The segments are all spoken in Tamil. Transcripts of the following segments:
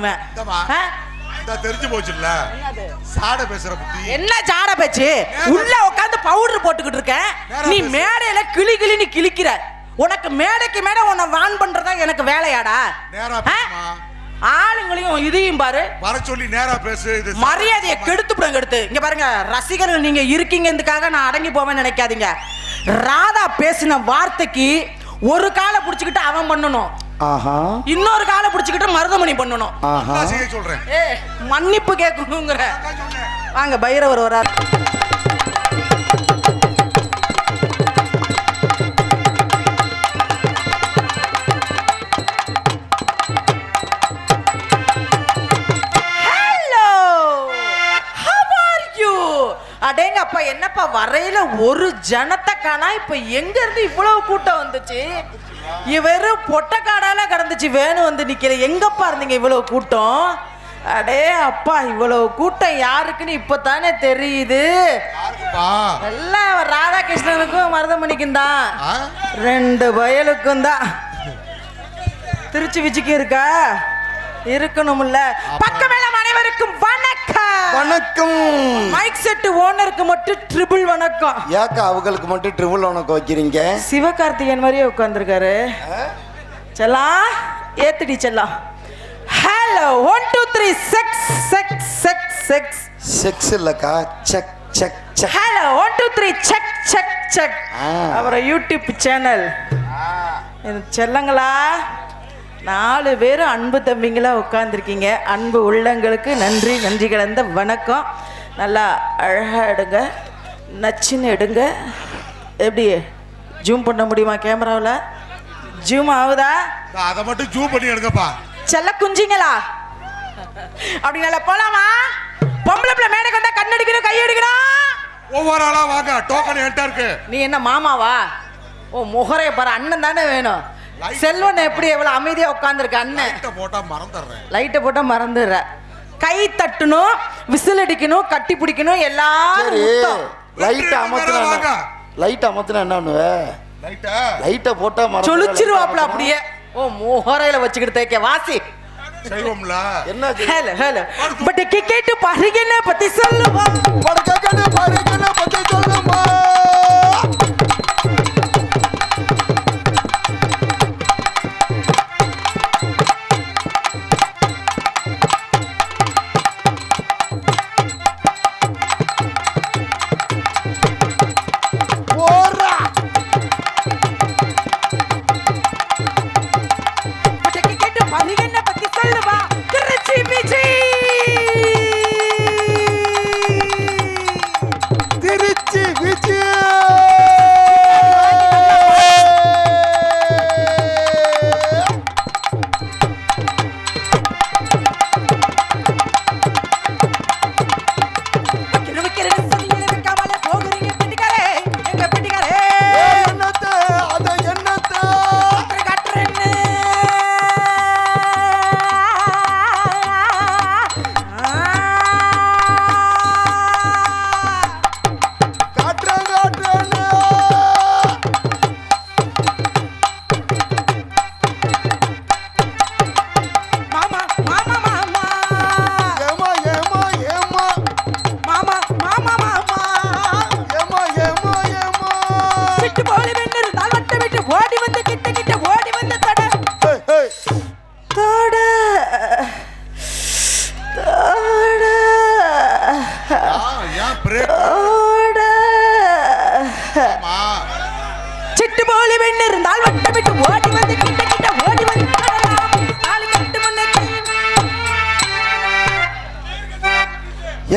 விடுவேன். தெரிஞ்சு போச்சுல்ல சாட பேசுற புத்தி. என்ன சாட பேச்சு? உள்ள உட்கார்ந்து பவுடர் போட்டுக்கிட்டு இருக்க, நீ மேடையில கிளி கிளின்னு கிளிக்கிற. உனக்கு மேடைக்கு மேடை உன்னை வான் பண்றதா எனக்கு வேலையாடா? ஆளுங்களையும் இதையும் பாரு, வர சொல்லி நேரா பேசு. மரியாதையை கெடுத்துப்படும். கெடுத்து இங்க பாருங்க, ரசிகர்கள் நீங்க இருக்கீங்கிறதுக்காக நான் அடங்கி போவேன்னு நினைக்காதீங்க. ராதா பேசின வார்த்தைக்கு ஒரு காலை புடிச்சுக்கிட்டு அவன் பண்ணணும், இன்னொரு காலை புடிச்சுக்கிட்டு மருதமணி பண்ணணும். சொல்றேன் மன்னிப்பு கேட்கணுங்கிற. வாங்க பைரவர் வரார். அடேங்கப்பா, என்னப்பா வரையில ஒரு ஜனத்தை காணா. இப்ப எங்க இருந்து இவ்வளவு கூட்டம் வந்துச்சு? இவரு பொட்டக்காடால கடந்துச்சு, வேணும் வந்து நிக்கல. எங்கப்பா இருந்தீங்க இவ்வளவு கூட்டம்? அடே அப்பா, இவ்வளவு கூட்டம் யாருக்குன்னு இப்பதானே தெரியுது. எல்லாம் ராதாகிருஷ்ணனுக்கும் மருதமணிக்கும் தான், 2 வயலுக்கும் தான். திருச்சி விச்சிக்கு இருக்கா? இருக்கணும்ல. பக்கமேளம் அனைவருக்கும் வணக்கம். வணக்கம். மைக் செட் ஓனருக்கு மட்டும் ட்ரிபிள் வணக்கம். யாக்கா அவங்களுக்கு மட்டும் ட்ரிபிள் வணக்கம் வைக்கிறீங்க? சிவகார்த்திகேயன் மாதிரியே உட்கார்ந்துருக்காரு. செல்லாம் ஏத்துடி செல்லாம். Hello 1 2 3 checks checks checks checks checks இல்லக்கா, check check check. Hello 1 2 3 check check check. அப்புறம் யூடியூப் சேனல். செல்லங்களா 4 பேரும் அன்பு தம்பிங்களா உட்காந்துருக்கீங்க. அன்பு உள்ளங்களுக்கு நன்றி, நன்றி கலந்த வணக்கம். நல்லா அழகாக எடுங்க, நச்சுன்னு எடுங்க. எப்படி ஜூம் பண்ண முடியுமா கேமராவில்? ஜூம் ஆகுதா? அதை மட்டும் ஜூம் பண்ணி எடுங்கப்பா. செல்ல குஞ்சிங்களா அப்படி நல்லா போலாமா? பொம்பளை பிள்ளை மேடைக்கு வந்தா கண்ணடிக்கணும், கை அடிக்கணும். ஒவ்வொரு ஆளா வாங்க, டோக்கன் என்கிட்ட இருக்கு. நீ என்ன மாமாவா? ஓ முகரைய பாரு, அண்ணன் தானே வேணும். செல்வன் எப்படி எவ்வளவு அமைதியா உட்கார்ந்துருக்க அண்ணன். லைட்டை போட்டா மறந்துடுற. கை தட்டணும், விசில் அடிக்கணும், கட்டி பிடிக்கணும். எல்லாரும் லைட் அமத்துனா, லைட் அமத்துனா என்ன பண்ணுவ? லைட்டை போட்டா சொலிச்சிருவாப்ல அப்படியே. ஓ முகரையில வச்சுக்கிட்டு தேக்க வாசி செய்வோம்ல. என்ன ஹலோ ஹலோ பட் கேட்டு பாருங்க பத்தி சொல்லுமா, படுக்கன்னு பாருங்க பத்தி சொல்லுமா.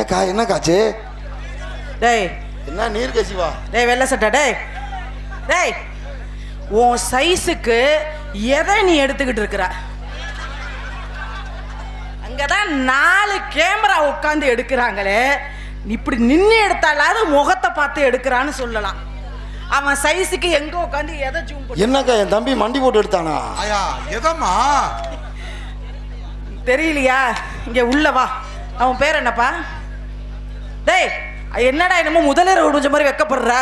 ஏக்கா என்ன காச்சு? டேய் என்ன நீர் கசிவா? டேய் வெள்ளை சட்டை, டேய் டேய் உன் சைஸுக்கு எதை நீ எடுத்துக்கிட்டு இருக்கிற? அங்கதான் 4 கேமரா உட்காந்து எடுக்கிறாங்களே, இப்படி நின்று எடுத்தாலாவது முகத்தை பார்த்து எடுக்கிறான்னு சொல்லலாம். அவன் சைஸுக்கு எங்க உட்காந்து எதை ஜூம் பண்ணி? என்னக்கா என் தம்பி மண்டி போட்டு எடுத்தானா? ஐயா எதம்மா தெரியலையா? இங்க உள்ள வா. அவன் பேர் என்னப்பா? டேய் என்னடா என்னமோ முதலீர உடைஞ்ச மாதிரி வெக்கப்படுற?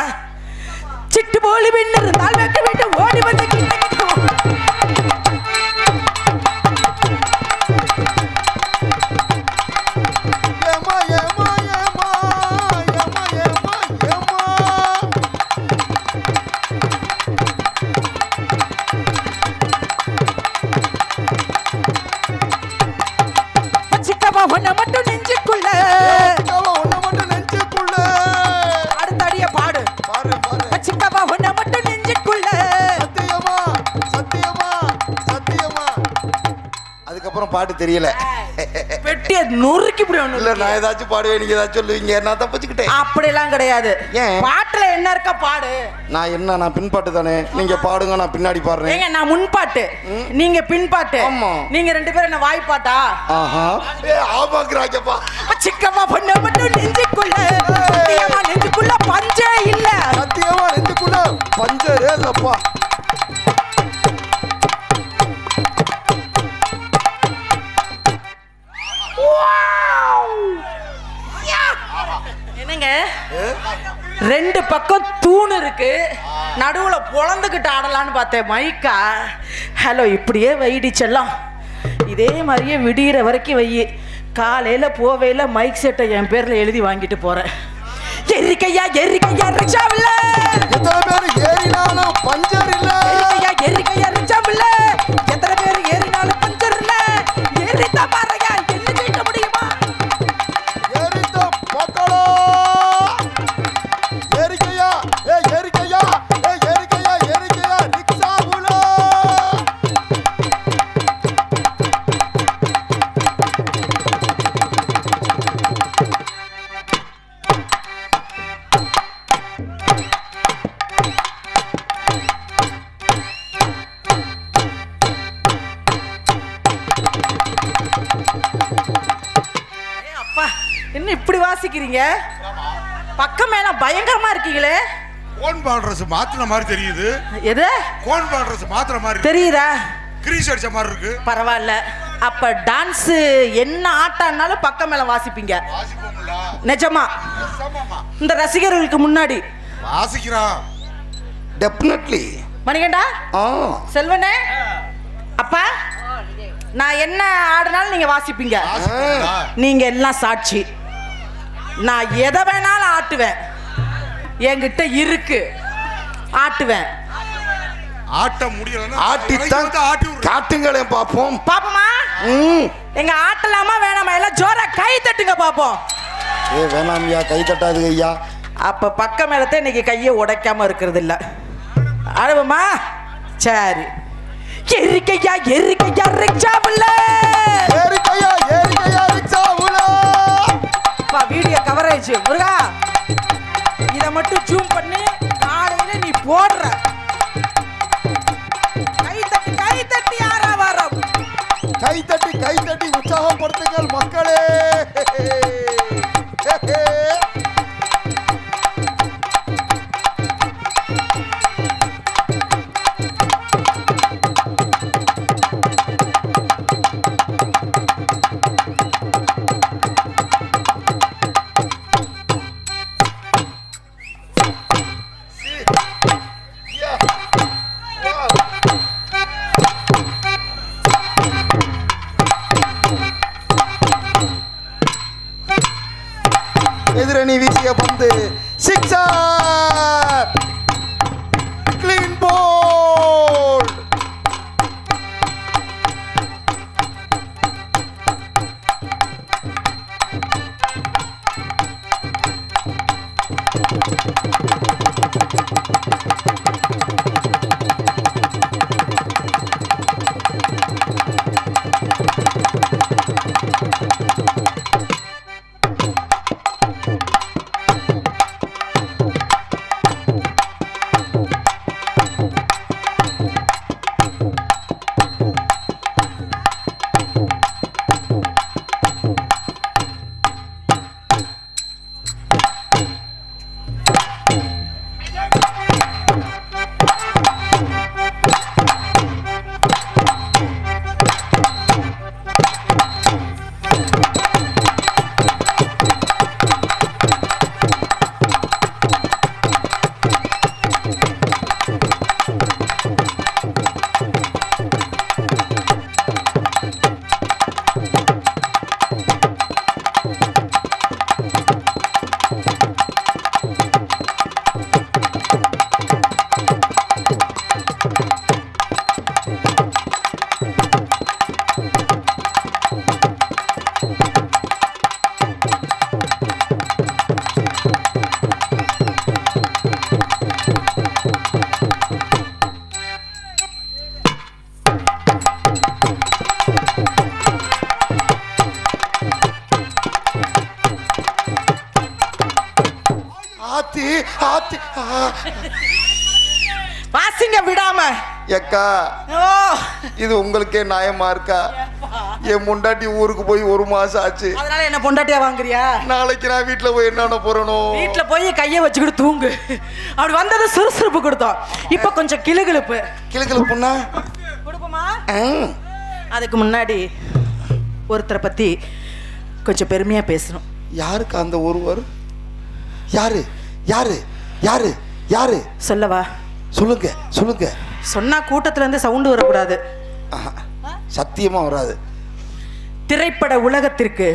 சிட்டு போலி பெண்ணு இருந்தால் வெக்க விட்டு ஓடி வந்து உன்னை மட்டும் நெஞ்சுக்குள்ள உன்னை மட்டும் நெஞ்சுக்குள்ள. அடுத்த அடிய பாடு. பாரு பாரு. சிக்கவா உன்னை மட்டும் நெஞ்சுக்குள்ள. சத்தியமா சத்தியமா சத்தியமா. அதுக்கப்புறம் பாட்டு தெரியல. பெட்டிய நொறுக்கி இப்படி ஒண்ணு இல்ல நான் ஏதாச்சும் பாடுவேன், நீங்க ஏதாச்சும் சொல்லுவீங்க, நான் தப்பிச்சுக்கிட்டேன். அப்படிலாம் கிடையாது. ஏன்? பாட்டுல என்ன இருக்கா பாடு. நான் பின்பாட்டு தானே, நீங்க பாடுங்க, நான் பின்னாடி பாடுறேன். ஏங்க நான் முன்பாட்டு, நீங்க பின்பாட்டு. ஆமா. நீங்க ரெண்டு பேரும் என்ன வாய்ப்பாட்டா? ஆஹா. ஆமாங்கறாங்கப்பா. சிக்கவா உன்னை மட்டும் நெஞ்சுக்குள்ள. சத்தியமா நெஞ்சுக்குள்ள பஞ்சே இல்ல. சத்தியமா நெஞ்சுக்குள்ள பஞ்சரே இல்லப்பா. என்னங்க ரெண்டு பக்கம் தூண் இருக்கு, நடுவுல பொழந்துக்கிட்டு ஆடலான்னு பார்த்தேன். மைக்கா ஹலோ இப்படியே வைடி செல்லம், இதே மாதிரியே விடிகிற வரைக்கும் வை. காலையில போவையில மைக் செட்டை என் பேர்ல எழுதி வாங்கிட்டு போறேன். எரிக்கையா எரிக்கையா ரிக்ஷாவில் எத்தனை பேர் ஏறினாலும் பஞ்சர் இல்ல. எரிக்கையா எரிக்கையா ரிக்ஷாவில் எத்தனை பேர் ஏறினாலும் பஞ்சர் இல்ல. ஏறித்தா பாருங்க, என்ன செய்ய முடியுமா? ஏறித்த மக்களோ ஏறிக்கையா, ஏ ஏறிக்கையா, ஏ ஏறிக்கையா, ஏறிக்கையா ரிக்ஷா உலோ. அப்பா என்ன இப்படி வாசிக்கிறீங்க? பக்கம் மேல பயங்கரமா இருக்கீங்களே. கோன் பாட்ரஸ் மாத்தின மாதிரி தெரியுது. எது கோன் பாட்ரஸ் மாத்திர மாதிரி தெரியுதா? கிரீஸ் அடிச்ச மாதிரி இருக்கு. பரவாயில்ல. அப்ப டான்ஸ் என்ன ஆட்டானாலும் பக்கம் மேல வாசிப்பீங்க. வாசிப்போம்ல. நிஜமா சமமா இந்த ரசிகர்களுக்கு முன்னாடி வாசிக்கிறான். டெஃபினெட்லி. மணிகண்டா செல்வனே, அப்பா நான் என்ன ஆடினாலும் நீங்க வாசிப்பீங்க. வாசிப்போம்ல. நீங்க எல்லாம் சாட்சி. நான் எதை வேணாலும் ஆட்டுவேன், என்கிட்ட இருக்கு, ஆட்டுவேன். ஆட்ட முடியலன்னா ஆட்டித்தான் ஆட்டி விடுறேன். காட்டுங்களே பாப்போம். பாப்போமா? எங்க ஆட்டலாமா வேணாமா? எல்லாம் ஜோரா கை தட்டுங்க பாப்போம். ஏ வேணாம்யா, கை தட்டாது ஐயா. அப்ப பக்க மேலத்தை இன்னைக்கு கையை உடைக்காம இருக்கிறது இல்ல. அழுவுமா? சரி. எரிக்கையா எரிக்கையா ரிக்ஷாவுல. ஏறிக்கையா ஏறிக்கையா ரிக்ஷா உலோ. அப்பா வீடியோ கவரேஜ் முருகா, இத மட்டும் ஜூம் பண்ணி காலையில நீ போடுற. கை தட்டி யாரா வரோம்? கை தட்டி உற்சாகப்படுத்துங்கள் மக்களே. எதிரணி வீசிய பந்து சிக்ஸர். கிளீன் போல். ஆத்தி. வாசிங்க விடாம. ஏக்கா ஓ இது உங்களுக்கே நியாயமா இருக்கா? என் முண்டாட்டி ஊருக்கு போய் 1 மாசம் ஆச்சு. அதனால என்ன பொண்டாட்டியா வாங்குறியா? நாளைக்கு நான் வீட்டுல போய் என்ன போறனோ? வீட்டுல போய் கையை வச்சுக்கிட்டு தூங்கு. அப்படி வந்தது சுறுசுறுப்பு கொடுத்தோம். இப்ப கொஞ்சம் கிளுகிழுப்பு. கிளுகிழுப்புன்னா கொடுப்போமா? அதுக்கு முன்னாடி ஒருத்தரை பத்தி கொஞ்சம் பெருமையா பேசணும். யாருக்கு அந்த ஒருவர்? யாரு யாரு யாரு யாரு சொல்லவா? சொல்லுங்க சொல்லுங்க. சொன்னா கூட்டத்துல இருந்து சவுண்டு வரக்கூடாது. சத்தியமா வராது. திரைப்பட உலகத்திற்கு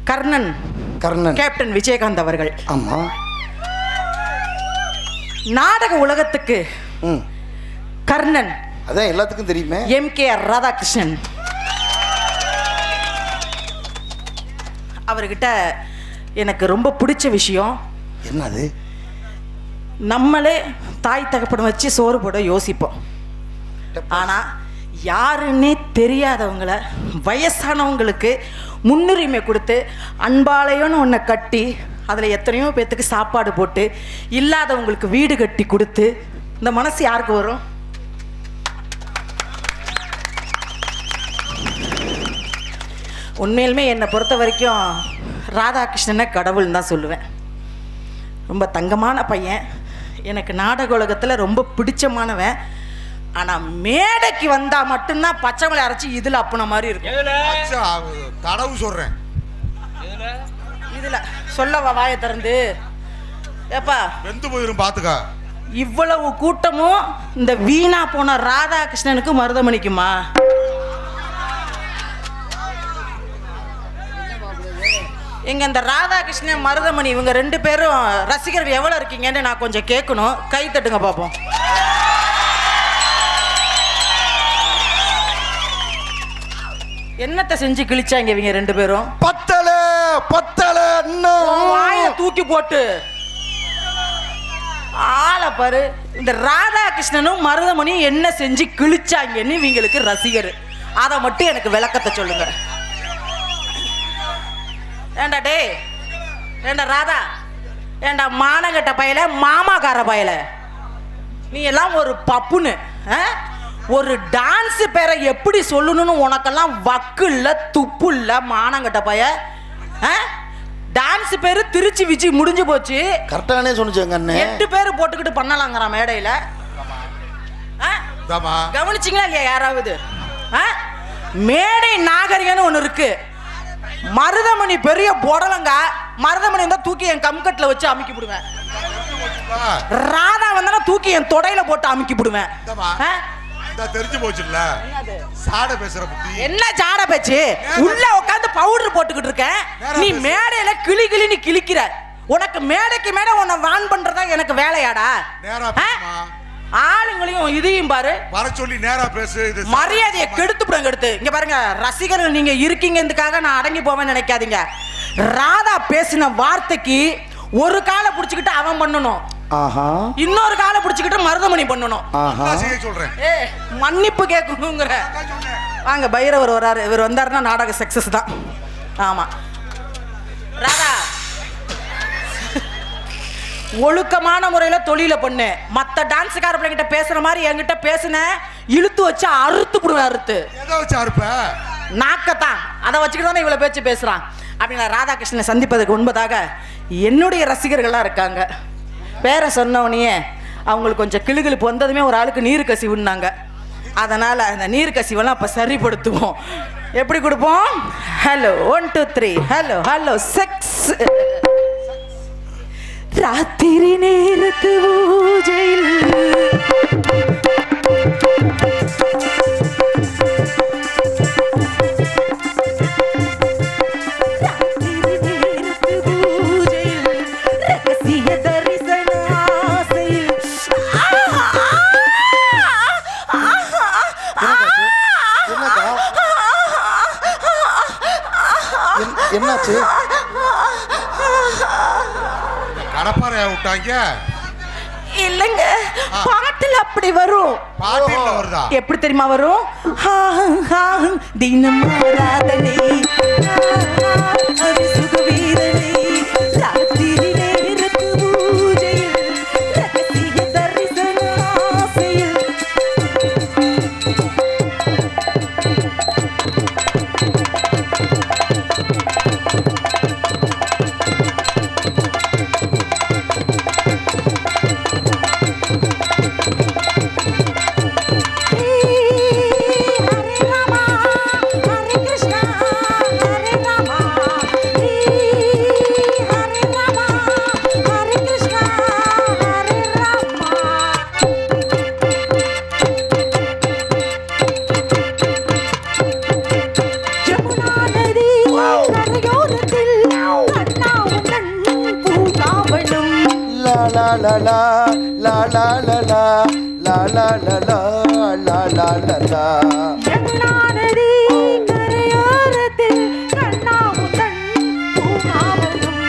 கர்ணன் கேப்டன் விஜயகாந்த் அவர்கள். ஆமா. நாடக உலகத்துக்கு கர்ணன் அதான் எல்லாத்துக்கும் தெரியுமே. MKR ராதாகிருஷ்ணன். அவர்கிட்ட எனக்கு ரொம்ப பிடிச்ச விஷயம் என்னது? நம்மளே தாய் தகப்பனை வச்சு சோறு போட யோசிப்போம். ஆனால் யாருன்னே தெரியாதவங்கள வயசானவங்களுக்கு முன்னுரிமை கொடுத்து அன்பாலயம்னு ஒன்றை கட்டி அதில் எத்தனையோ பேர்த்துக்கு சாப்பாடு போட்டு இல்லாதவங்களுக்கு வீடு கட்டி கொடுத்து இந்த மனசு யாருக்கு வரும்? உண்மையிலுமே என்னை பொறுத்த வரைக்கும் ராதாகிருஷ்ணனை கடவுள்னு தான் சொல்லுவேன். ரொம்ப தங்கமான பையன். எனக்கு நாடக உலகத்தில் ரொம்ப பிடிச்சமானவன். ஆனால் மேடைக்கு வந்தால் மட்டும்தான் பச்சை மலை அரைச்சி இதில் அப்புன மாதிரி இருக்கும். தடவு சொல்கிறேன். இதில் சொல்லவா வாயை திறந்து? ஏப்பா வெந்து போயிரும் பார்த்துக்கா. இவ்வளவு கூட்டமும் இந்த வீணா போன ராதாகிருஷ்ணனுக்கு மருதமணிக்குமா? எங்க இந்த ராதாகிருஷ்ணன் மருதமணி இவங்க 2 பேரும் ரசிகர்கள் எவ்வளவு இருக்கீங்கன்னு நான் கொஞ்சம் கேட்கணும். கை தட்டுங்க பாப்போம். என்னத்தை செஞ்சு கிழிச்சாங்க இவங்க 2 பேரும்? பத்தல பத்தல வாய தூக்கி போட்டு ஆளை பாரு. இந்த ராதாகிருஷ்ணனும் மருதமணியும் என்ன செஞ்சு கிழிச்சாங்கன்னு இவங்களுக்கு ரசிகர். அதை மட்டும் எனக்கு விளக்கத்தை சொல்லுங்க. ஏண்டா டே, ஏண்டா ராதா, ஏண்டா மானகட்ட பயல, மாமாக்கார பயல, நீ எல்லாம் ஒரு பப்புன்னு ஒரு டான்ஸ் பேரை எப்படி சொல்லணும்னு உனக்கெல்லாம் வக்கு இல்லை, துப்பு இல்லை, மானங்கட்ட பய. டான்ஸ் பேரு திருச்சி விச்சி முடிஞ்சு போச்சு. கரெக்டானே சொன்னிச்சேங்க. 8 பேர் போட்டுக்கிட்டு பண்ணலாங்கிறான் மேடையில். கவனிச்சிங்களா இல்லையா யாராவது? மேடை நாகரிகம்னு ஒன்று இருக்கு. மருதமணி பெரிய பொடலங்க. மருதமணி இருந்தா தூக்கி என் கம்கட்டில் வச்சு அமுக்கி விடுவேன். ராதா வந்தா தூக்கி என் தொடையில போட்டு அமுக்கி விடுவேன். தெரிஞ்சு போச்சுல்ல சாட பேசுற பத்தி. என்ன சாட பேச்சு? உள்ள உட்காந்து பவுடர் போட்டுக்கிட்டு இருக்கேன். நீ மேடையில கிளி கிளின்னு கிளிக்கிற. உனக்கு மேடைக்கு மேடை உன்னை வான் பண்றதா எனக்கு வேலையாடா? ஆளுங்களையும் இதையும் பாரு. வர சொல்லி நேரா பேசு. இது மரியாதையை கெடுத்துடுங்க. எடுத்து இங்க பாருங்க ரசிகர்கள், நீங்க இருக்கீங்கன்றதுக்காக நான் அடங்கி போவேன்னு நினைக்காதீங்க. ராதா பேசின வார்த்தைக்கு ஒரு காலை பிடிச்சிக்கிட்டு அவன் பண்ணணும், இன்னொரு காலை பிடிச்சிக்கிட்டு மருதமணி பண்ணணும். சொல்றேன் மன்னிப்பு கேட்கணுங்கிற. வாங்க பைரவர் வராரு. இவர் வந்தாருன்னா நாடக சக்சஸ் தான். ஆமா ராதா, ஒழுக்கமான முறையில் தொழில பண்ணு. மற்ற டான்ஸுக்கார பிள்ளைங்கிட்ட பேசுற மாதிரி என்கிட்ட பேசுன இழுத்து வச்சு அறுத்து விடுவேன். அறுத்து நாக்கத்தான் அதை வச்சுக்கிட்டு தானே இவ்வளோ பேச்சு பேசுறான். அப்படின்னா ராதாகிருஷ்ணனை சந்திப்பதற்கு முன்பதாக என்னுடைய ரசிகர்களாக இருக்காங்க. பேரை சொன்னவனையே அவங்களுக்கு கொஞ்சம் கிளுகிழுப்பு வந்ததுமே ஒரு ஆளுக்கு நீர் கசிவுன்னாங்க. அதனால் அந்த நீர் கசிவெல்லாம் அப்போ சரிப்படுத்துவோம். எப்படி கொடுப்போம்? Hello 1 2 3 hello hello sex. ராத்திரி நேரத்து பூஜையில் என்னாச்சு? கடப்பாறையா விட்டாங்க? இல்லங்க, பாட்டுல அப்படி வரும். பாட்டுல வருதா? எப்படி தெரியுமா வரும்? தினம் ஆராதனை சுகவீரனை ராத்திரி நேரத்து லா லா லா லா லா லா லா லா லா லா லா லா லா லா லா. யமுனா நதி கரையோரத்தில் கண்ணாமுத்தன் பூங்காவனம்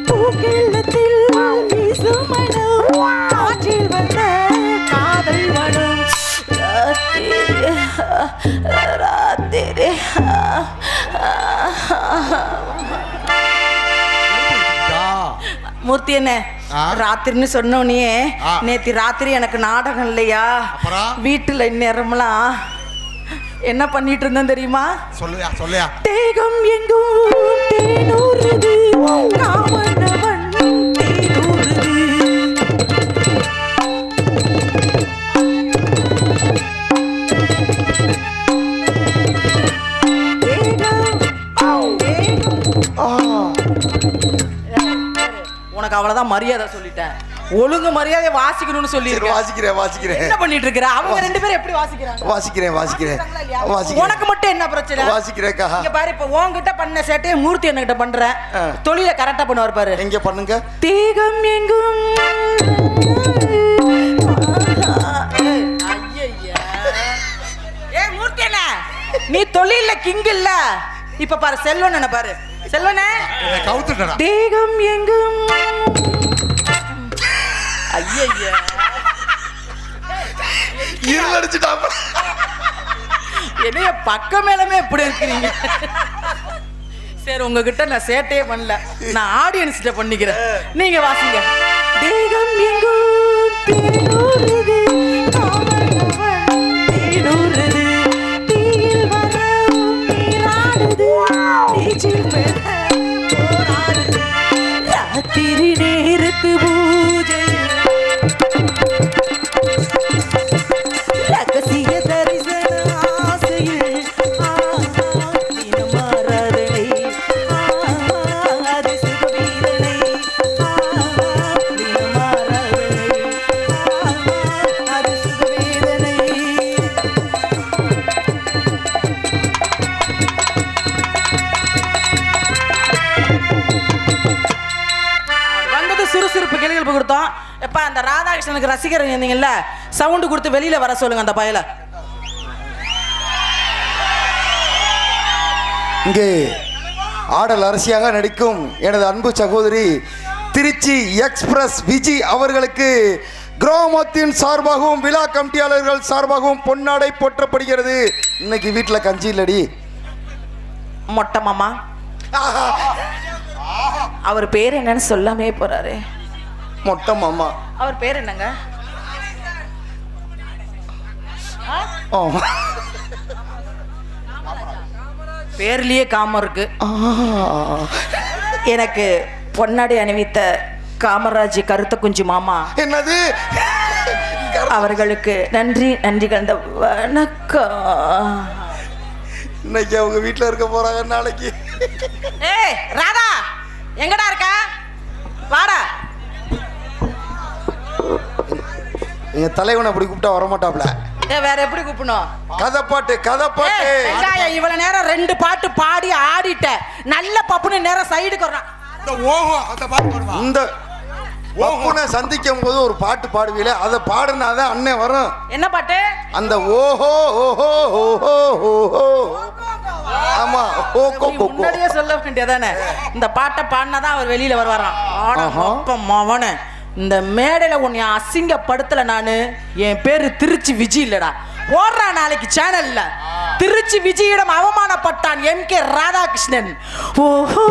பூக்கிள்ளத்தில் வீசும் மனம் காற்றில் வந்த காதல் மனம் ராத்திரி மூர்த்தி என்ன ஆ? ராத்திரின்னு சொன்னோனே ஆ. நேத்தி ராத்திரி எனக்கு நாடகம் இல்லையா அப்புறம்? வீட்டுல இந்நேரம்லாம் என்ன பண்ணிட்டு இருந்தேன் தெரியுமா? சொல்லுயா சொல்லுயா. தேகம் எங்கும் தேனூறுது காமனவன் தேனூறுது. உனக்கு அவ்வளவுதான் மரியாதை சொல்லிட்டேன். ஒழுங்கு மரியாதை வாசிக்கணும்னு சொல்லி சரி, வாசிக்கிறேன் வாசிக்கிறேன் என்ன பண்ணிட்டு இருக்கிற? அவங்க ரெண்டு பேரும் எப்படி வாசிக்கிறாங்க? வாசிக்கிறேன் வாசிக்கிறேன் வாசிக்கிறேன் உனக்கு மட்டும் என்ன பிரச்சனை? வாசிக்கிறேன்க்கா. இங்க பாரு, இப்ப உன்கிட்ட பண்ண சேட்டையை மூர்த்தி என்கிட்ட பண்றேன். ஆ. தொழில கரெக்டா பண்ணுவார் பாரு. எங்க பண்ணுங்க. தேகம் எங்கும் மூர்த்தி என்ன நீ தொழில கிங் இல்ல. இப்ப பாரு செல்வன் என்ன பாரு. செல்வனே என்னை கவுத்துட்டடா. தேகம் எங்கும் ஐயா இருளடிச்சுட்டான். என்னைய பக்க மேலமே எப்படி இருக்கிறீங்க? சரி, உங்ககிட்ட நான் சேட்டையே பண்ணல, நான் ஆடியன்ஸ்ட பண்ணிக்கிறேன். நீங்க வாசிங்க. தேகம் எங்கும் தேனூறுது காமனவன் தேனூறுது தீயில் வரும் நீராடுது நீச்சில் பெற போராடுது ராத்திரி நேரத்து பூஜை ரகசிய தரிசன ஆசையில் தினமாராதனை அது சுகவீரனை தினமாராதனை அது சுகவீரனை. வந்தது சுறுசுறுப்பு கேள்வி கொடுத்தோம். எப்ப அந்த ராதாகிருஷ்ணனுக்கு ரசிகர் இருந்தீங்கல்ல, சவுண்டு கொடுத்து வெளியில வர சொல்லுங்க அந்த பயல. இங்கே ஆடல் அரசியாக நடிக்கும் எனது அன்பு சகோதரி திருச்சி எக்ஸ்பிரஸ் விஜி அவர்களுக்கு கிராமத்தின் சார்பாகவும் விழா கமிட்டியாளர்கள் சார்பாகவும் பொன்னாடை போற்றப்படுகிறது. இன்னைக்கு வீட்டில் கஞ்சி இல்லடி. மொட்டை மாமா அவர் பேர் என்னன்னு சொல்லாமே போறாரு. மொட்டை மாமா. அவர் பேர் என்னங்க? பேர்லயே காமம் இருக்கு. எனக்கு பொன்னாடி அணிவித்த காமராஜ் கருத்த குஞ்சு மாமா என்னது அவர்களுக்கு நன்றி நன்றி கலந்த வணக்கம். இன்னைக்கு அவங்க வீட்டில் இருக்க போறாங்க. நாளைக்கு ஏய் ராதா எங்கடா இருக்க? வாடா. எங்க தலைவனை அப்படி கூப்பிட்டா வரமாட்டாப்ல. வேற எப்படி கூப்பிடணும்? கதைப்பாட்டு கதைப்பாட்டு. இவ்வளவு நேரம் 2 பாட்டு பாடி ஆடிட்ட. நல்ல பப்புன்னு நேரம் சைடுக்கு வர்றான். இந்த ஓஹோ அந்த பாட்டு பாடுவா. இந்த பப்புனை சந்திக்கும் போது ஒரு பாட்டு பாடுவீல, அதை பாடுனாதான் அண்ணன் வரும். என்ன பாட்டு? அந்த ஓஹோ ஓஹோ ஓஹோ ஓஹோ. ஆமா ஓகோ கோகோ. முன்னாடியே சொல்ல வேண்டியதானே. இந்த பாட்டை பாடினாதான் அவர் வெளியில வருவாராம். மவனே, இந்த மேடையில உன்னை அசிங்கப்படுத்தல நானு. என் பேரு திருச்சி விஜி இல்லடா. ஓடுறா நாளைக்கு சேனல்ல. திருச்சி விஜயிடம் அவமானப்பட்டான் எம் கே ராதாகிருஷ்ணன். ஓஹோ